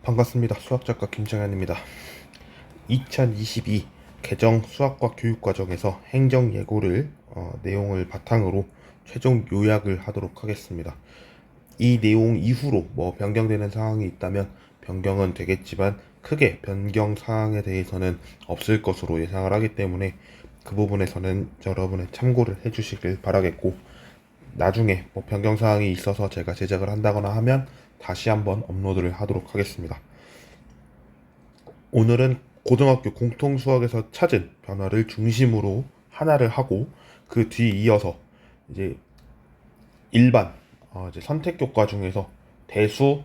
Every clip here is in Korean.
반갑습니다. 수학작가 김정현입니다. 2022 개정 수학과 교육과정에서 행정예고를 내용을 바탕으로 최종 요약을 하도록 하겠습니다. 이 내용 이후로 변경되는 사항이 있다면 변경은 되겠지만 크게 변경 사항에 대해서는 없을 것으로 예상을 하기 때문에 그 부분에서는 여러분의 참고를 해주시길 바라겠고, 나중에 변경 사항이 있어서 제가 제작을 한다거나 하면 다시 한번 업로드를 하도록 하겠습니다. 오늘은 고등학교 공통수학에서 찾은 변화를 중심으로 하나를 하고, 그 뒤 이어서 이제 일반 이제 선택교과 중에서 대수,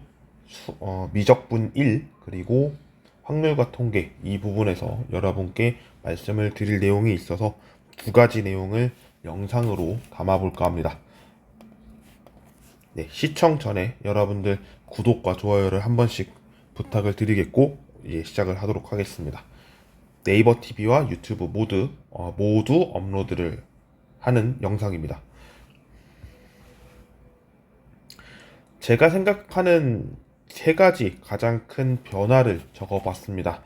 미적분 1, 그리고 확률과 통계, 이 부분에서 여러분께 말씀을 드릴 내용이 있어서 두 가지 내용을 영상으로 담아볼까 합니다. 네, 시청 전에 여러분들 구독과 좋아요를 한 번씩 부탁을 드리겠고, 이제 시작을 하도록 하겠습니다. 네이버 TV와 유튜브 모두 업로드를 하는 영상입니다. 제가 생각하는 세 가지 가장 큰 변화를 적어봤습니다.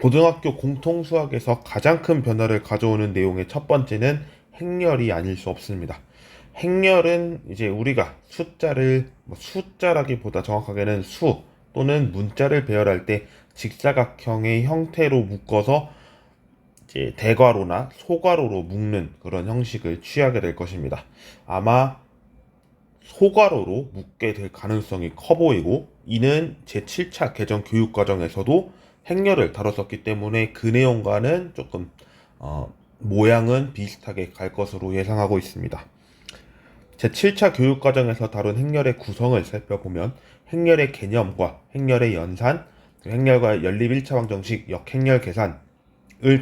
고등학교 공통수학에서 가장 큰 변화를 가져오는 내용의 첫 번째는 행렬이 아닐 수 없습니다. 행렬은 이제 우리가 숫자라기보다 정확하게는 수 또는 문자를 배열할 때 직사각형의 형태로 묶어서 이제 대괄호나 소괄호로 묶는 그런 형식을 취하게 될 것입니다. 아마 소괄호로 묶게 될 가능성이 커 보이고, 이는 제7차 개정 교육과정에서도 행렬을 다뤘었기 때문에 그 내용과는 조금 모양은 비슷하게 갈 것으로 예상하고 있습니다. 제7차 교육과정에서 다룬 행렬의 구성을 살펴보면 행렬의 개념과 행렬의 연산, 행렬과 연립 1차 방정식, 역행렬 계산을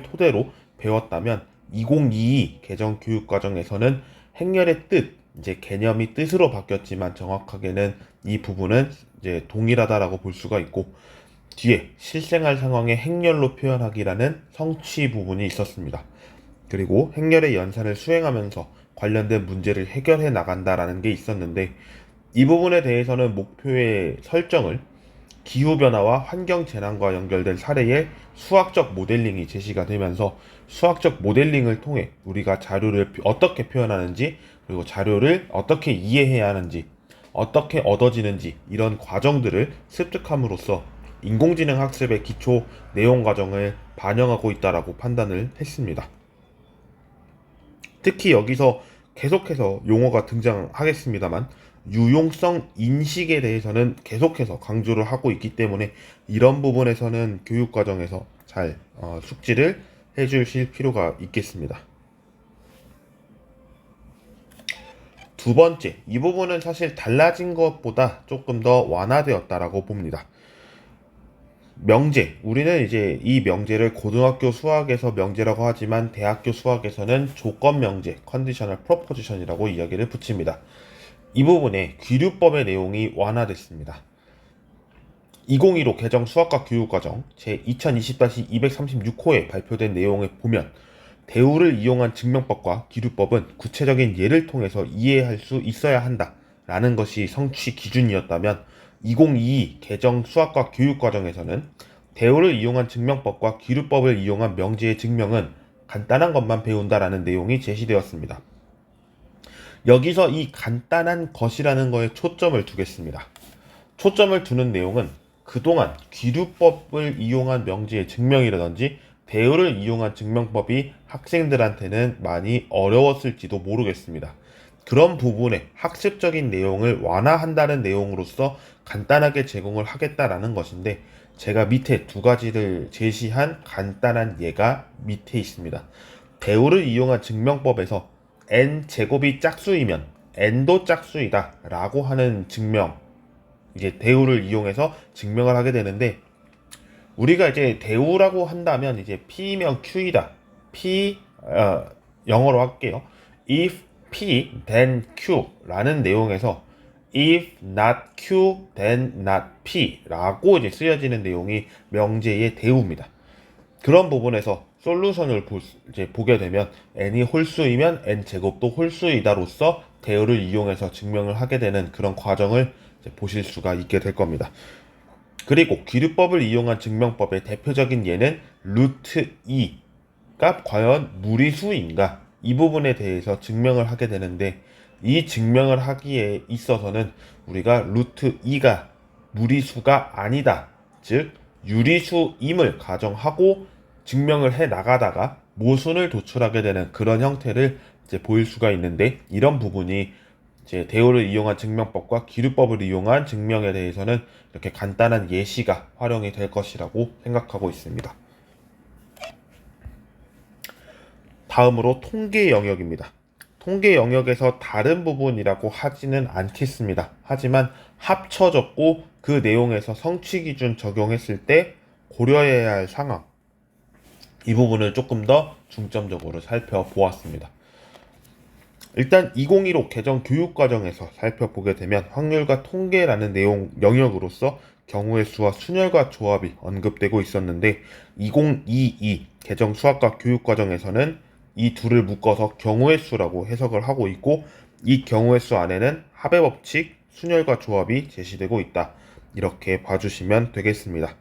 토대로 배웠다면 2022 개정 교육과정에서는 행렬의 뜻, 이제 개념이 뜻으로 바뀌었지만 정확하게는 이 부분은 이제 동일하다라고 볼 수가 있고, 뒤에 실생활 상황의 행렬로 표현하기라는 성취 부분이 있었습니다. 그리고 행렬의 연산을 수행하면서 관련된 문제를 해결해 나간다라는 게 있었는데, 이 부분에 대해서는 목표의 설정을 기후변화와 환경재난과 연결된 사례의 수학적 모델링이 제시가 되면서 수학적 모델링을 통해 우리가 자료를 어떻게 표현하는지, 그리고 자료를 어떻게 이해해야 하는지, 어떻게 얻어지는지, 이런 과정들을 습득함으로써 인공지능 학습의 기초 내용 과정을 반영하고 있다라고 판단을 했습니다. 특히 여기서 계속해서 용어가 등장하겠습니다만, 유용성 인식에 대해서는 계속해서 강조를 하고 있기 때문에 이런 부분에서는 교육과정에서 잘 숙지를 해주실 필요가 있겠습니다. 두 번째, 이 부분은 사실 달라진 것보다 조금 더 완화되었다라고 봅니다. 명제, 우리는 이제 이 명제를 고등학교 수학에서 명제라고 하지만 대학교 수학에서는 조건 명제, 컨디셔널 프로포지션이라고 이야기를 붙입니다. 이 부분에 귀류법의 내용이 완화됐습니다. 2015 개정 수학과 교육과정 제2020-236호에 발표된 내용을 보면 대우를 이용한 증명법과 기류법은 구체적인 예를 통해서 이해할 수 있어야 한다 라는 것이 성취 기준이었다면, 2022 개정 수학과 교육과정에서는 대우를 이용한 증명법과 기류법을 이용한 명제의 증명은 간단한 것만 배운다라는 내용이 제시되었습니다. 여기서 이 간단한 것이라는 거에 초점을 두겠습니다. 초점을 두는 내용은 그동안 기류법을 이용한 명제의 증명이라든지 대우를 이용한 증명법이 학생들한테는 많이 어려웠을지도 모르겠습니다. 그런 부분에 학습적인 내용을 완화한다는 내용으로서 간단하게 제공을 하겠다라는 것인데, 제가 밑에 두 가지를 제시한 간단한 예가 밑에 있습니다. 대우를 이용한 증명법에서 n제곱이 짝수이면 n도 짝수이다 라고 하는 증명, 이제 대우를 이용해서 증명을 하게 되는데, 우리가 이제 대우라고 한다면 이제 P면 Q이다. P, 영어로 할게요. If P, then Q 라는 내용에서 if not Q, then not P 라고 이제 쓰여지는 내용이 명제의 대우입니다. 그런 부분에서 솔루션을 이제 보게 되면 n이 홀수이면 n제곱도 홀수이다로서 대우를 이용해서 증명을 하게 되는 그런 과정을 이제 보실 수가 있게 될 겁니다. 그리고 기류법을 이용한 증명법의 대표적인 예는 루트 2가 과연 무리수인가? 이 부분에 대해서 증명을 하게 되는데, 이 증명을 하기에 있어서는 우리가 루트 2가 무리수가 아니다, 즉 유리수임을 가정하고 증명을 해 나가다가 모순을 도출하게 되는 그런 형태를 이제 보일 수가 있는데, 이런 부분이 이제 대오를 이용한 증명법과 기류법을 이용한 증명에 대해서는 이렇게 간단한 예시가 활용이 될 것이라고 생각하고 있습니다. 다음으로 통계 영역입니다. 통계 영역에서 다른 부분이라고 하지는 않겠습니다. 하지만 합쳐졌고 그 내용에서 성취 기준 적용했을 때 고려해야 할 상황, 이 부분을 조금 더 중점적으로 살펴보았습니다. 일단 2015 개정 교육과정에서 살펴보게 되면 확률과 통계라는 내용 영역으로서 경우의 수와 순열과 조합이 언급되고 있었는데, 2022 개정 수학과 교육과정에서는 이 둘을 묶어서 경우의 수라고 해석을 하고 있고, 이 경우의 수 안에는 합의 법칙, 순열과 조합이 제시되고 있다, 이렇게 봐주시면 되겠습니다.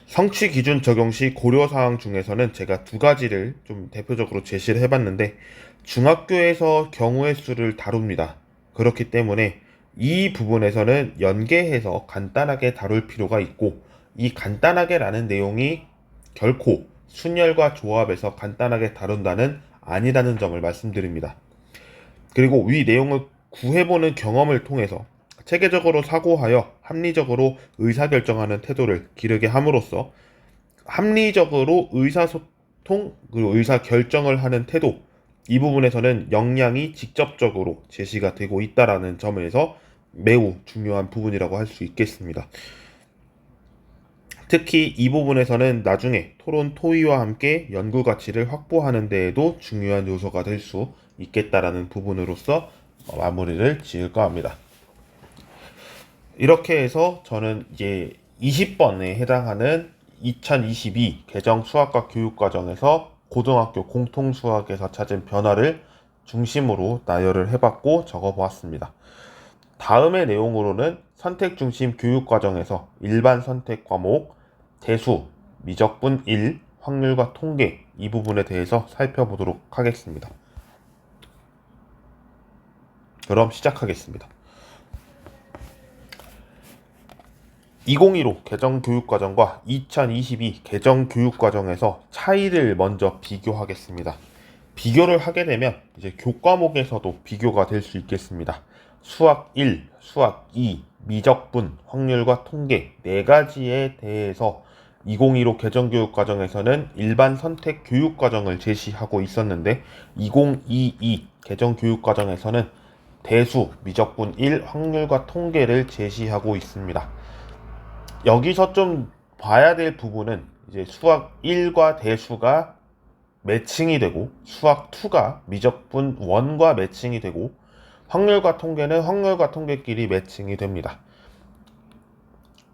성취 기준 적용 시 고려사항 중에서는 제가 두 가지를 좀 대표적으로 제시를 해봤는데, 중학교에서 경우의 수를 다룹니다. 그렇기 때문에 이 부분에서는 연계해서 간단하게 다룰 필요가 있고, 이 간단하게라는 내용이 결코 순열과 조합에서 간단하게 다룬다는 아니라는 점을 말씀드립니다. 그리고 위 내용을 구해보는 경험을 통해서 체계적으로 사고하여 합리적으로 의사결정하는 태도를 기르게 함으로써 합리적으로 의사소통 그리고 의사결정을 하는 태도, 이 부분에서는 역량이 직접적으로 제시가 되고 있다라는 점에서 매우 중요한 부분이라고 할 수 있겠습니다. 특히 이 부분에서는 나중에 토론 토의와 함께 연구 가치를 확보하는 데에도 중요한 요소가 될 수 있겠다라는 부분으로서 마무리를 지을까 합니다. 이렇게 해서 저는 이제 20번에 해당하는 2022 개정 수학과 교육과정에서 고등학교 공통수학에서 찾은 변화를 중심으로 나열을 해봤고 적어보았습니다. 다음의 내용으로는 선택중심 교육과정에서 일반 선택 과목, 대수, 미적분 1, 확률과 통계, 이 부분에 대해서 살펴보도록 하겠습니다. 그럼 시작하겠습니다. 2015 개정 교육과정과 2022 개정 교육과정에서 차이를 먼저 비교하겠습니다. 비교를 하게 되면 이제 교과목에서도 비교가 될 수 있겠습니다. 수학 1, 수학 2, 미적분, 확률과 통계 4가지에 대해서 2015 개정교육과정에서는 일반 선택 교육과정을 제시하고 있었는데, 2022 개정교육과정에서는 대수, 미적분 1, 확률과 통계를 제시하고 있습니다. 여기서 좀 봐야 될 부분은 이제 수학 1과 대수가 매칭이 되고, 수학 2가 미적분 1과 매칭이 되고, 확률과 통계는 확률과 통계끼리 매칭이 됩니다.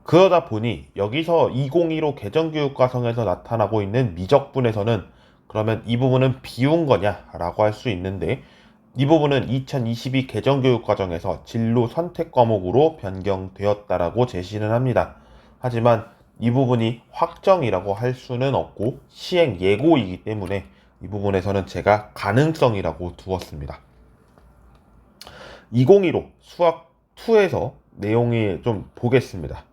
그러다 보니 여기서 2015 개정교육과정에서 나타나고 있는 미적분에서는 그러면 이 부분은 비운 거냐 라고 할 수 있는데, 이 부분은 2022 개정교육과정에서 진로 선택 과목으로 변경되었다라고 제시는 합니다. 하지만 이 부분이 확정이라고 할 수는 없고 시행 예고이기 때문에 이 부분에서는 제가 가능성이라고 두었습니다. 2015 수학 2에서 내용이 좀 보겠습니다.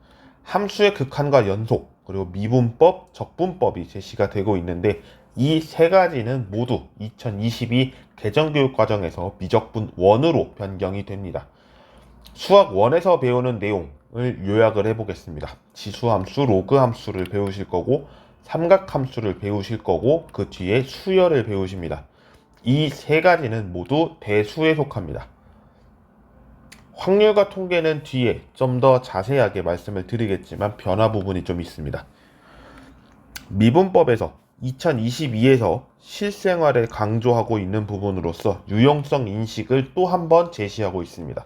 함수의 극한과 연속, 그리고 미분법, 적분법이 제시가 되고 있는데, 이 세 가지는 모두 2022 개정교육과정에서 미적분 1으로 변경이 됩니다. 수학 1에서 배우는 내용을 요약을 해보겠습니다. 지수함수, 로그함수를 배우실 거고, 삼각함수를 배우실 거고, 그 뒤에 수열을 배우십니다. 이 세 가지는 모두 대수에 속합니다. 확률과 통계는 뒤에 좀 더 자세하게 말씀을 드리겠지만 변화 부분이 좀 있습니다. 미분법에서 2022에서 실생활에 강조하고 있는 부분으로서 유용성 인식을 또 한 번 제시하고 있습니다.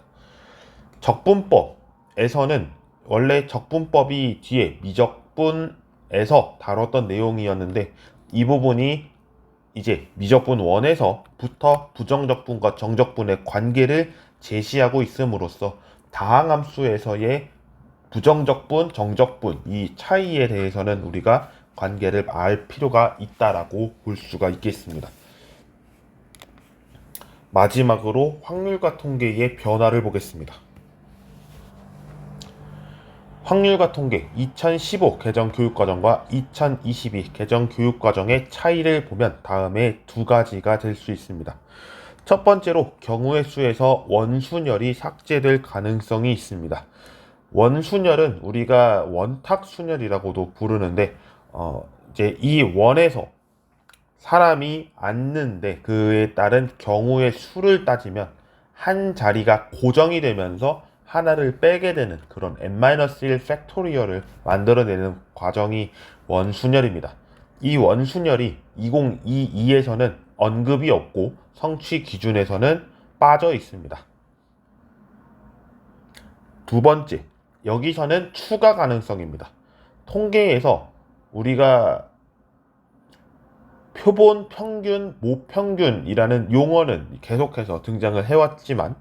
적분법에서는 원래 적분법이 뒤에 미적분에서 다뤘던 내용이었는데, 이 부분이 이제 미적분 1에서부터 부정적분과 정적분의 관계를 제시하고 있음으로써 다항함수에서의 부정적분, 정적분 이 차이에 대해서는 우리가 관계를 알 필요가 있다라고 볼 수가 있겠습니다. 마지막으로 확률과 통계의 변화를 보겠습니다. 확률과 통계 2015 개정 교육과정과 2022 개정 교육과정의 차이를 보면 다음에 두 가지가 될 수 있습니다. 첫 번째로 경우의 수에서 원순열이 삭제될 가능성이 있습니다. 원순열은 우리가 원탁순열이라고도 부르는데 이제 이 원에서 사람이 앉는데 그에 따른 경우의 수를 따지면 한 자리가 고정이 되면서 하나를 빼게 되는 그런 n-1 팩토리얼을 만들어내는 과정이 원순열입니다. 이 원순열이 2022에서는 언급이 없고 성취 기준에서는 빠져 있습니다. 두 번째, 여기서는 추가 가능성입니다. 통계에서 우리가 표본 평균, 모평균이라는 용어는 계속해서 등장을 해왔지만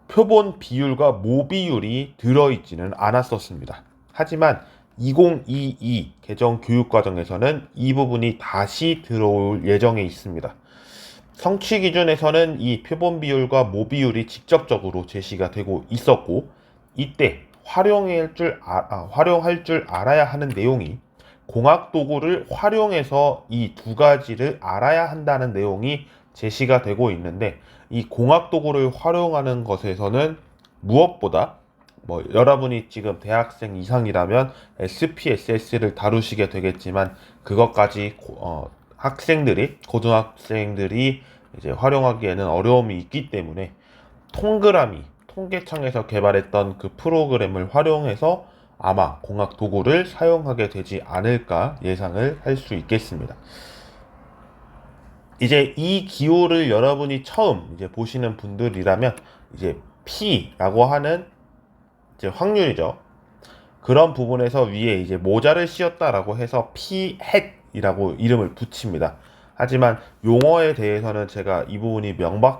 표본 비율과 모비율이 들어있지는 않았었습니다. 하지만 2022 개정 교육과정에서는 이 부분이 다시 들어올 예정에 있습니다. 성취 기준에서는 이 표본 비율과 모비율이 직접적으로 제시가 되고 있었고 이때 활용할 줄 알아야 하는 내용이 공학 도구를 활용해서 이 두 가지를 알아야 한다는 내용이 제시가 되고 있는데 이 공학 도구를 활용하는 것에서는 무엇보다 여러분이 지금 대학생 이상이라면 SPSS를 다루시게 되겠지만 그것까지 고등학생들이 이제 활용하기에는 어려움이 있기 때문에 동그라미 통계청에서 개발했던 그 프로그램을 활용해서 아마 공학 도구를 사용하게 되지 않을까 예상을 할 수 있겠습니다. 이제 이 기호를 여러분이 처음 이제 보시는 분들이라면 이제 P라고 하는 이제 확률이죠. 그런 부분에서 위에 이제 모자를 씌웠다라고 해서 P 햇이라고 이름을 붙입니다. 하지만 용어에 대해서는 제가 이 부분이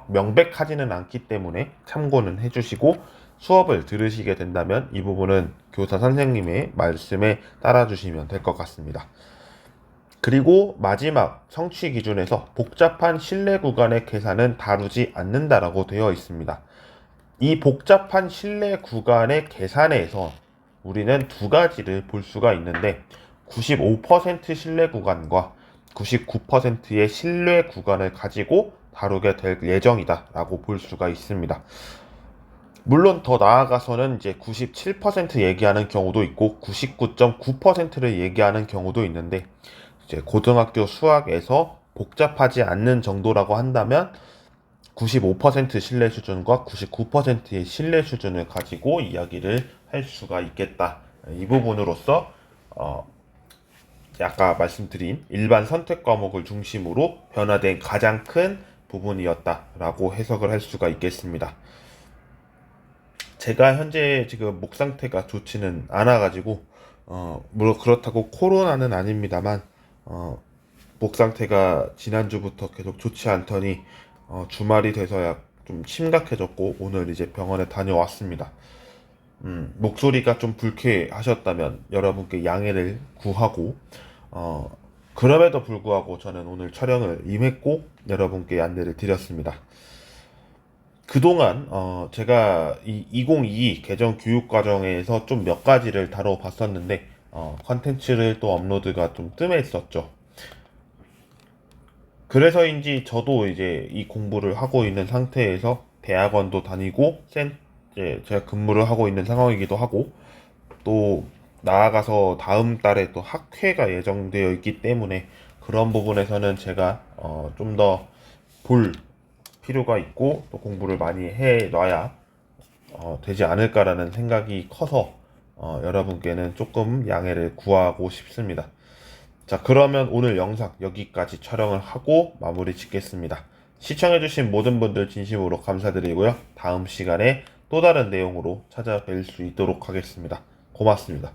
명백하지는 않기 때문에 참고는 해주시고 수업을 들으시게 된다면 이 부분은 교사 선생님의 말씀에 따라주시면 될 것 같습니다. 그리고 마지막 성취 기준에서 복잡한 실내 구간의 계산은 다루지 않는다라고 되어 있습니다. 이 복잡한 실내 구간의 계산에서 우리는 두 가지를 볼 수가 있는데 95% 실내 구간과 99%의 실내 구간을 가지고 다루게 될 예정이다 라고 볼 수가 있습니다. 물론 더 나아가서는 이제 97% 얘기하는 경우도 있고 99.9%를 얘기하는 경우도 있는데 이제 고등학교 수학에서 복잡하지 않는 정도라고 한다면 95% 신뢰 수준과 99%의 신뢰 수준을 가지고 이야기를 할 수가 있겠다. 이 부분으로서 아까 말씀드린 일반 선택 과목을 중심으로 변화된 가장 큰 부분이었다라고 해석을 할 수가 있겠습니다. 제가 현재 지금 목 상태가 좋지는 않아가지고 물론 그렇다고 코로나는 아닙니다만 목 상태가 지난주부터 계속 좋지 않더니 주말이 돼서야 좀 심각해졌고 오늘 이제 병원에 다녀왔습니다. 목소리가 좀 불쾌하셨다면 여러분께 양해를 구하고 그럼에도 불구하고 저는 오늘 촬영을 임했고 여러분께 안내를 드렸습니다. 그동안 제가 이 2022 개정 교육과정에서 좀 몇 가지를 다뤄봤었는데 컨텐츠를 또 업로드가 좀 뜸했었죠. 그래서인지 저도 이제 이 공부를 하고 있는 상태에서 대학원도 다니고 제가 근무를 하고 있는 상황이기도 하고 또 나아가서 다음 달에 또 학회가 예정되어 있기 때문에 그런 부분에서는 제가 좀 더 볼 필요가 있고 또 공부를 많이 해 놔야 되지 않을까라는 생각이 커서 여러분께는 조금 양해를 구하고 싶습니다. 자, 그러면 오늘 영상 여기까지 촬영을 하고 마무리 짓겠습니다. 시청해주신 모든 분들 진심으로 감사드리고요. 다음 시간에 또 다른 내용으로 찾아뵐 수 있도록 하겠습니다. 고맙습니다.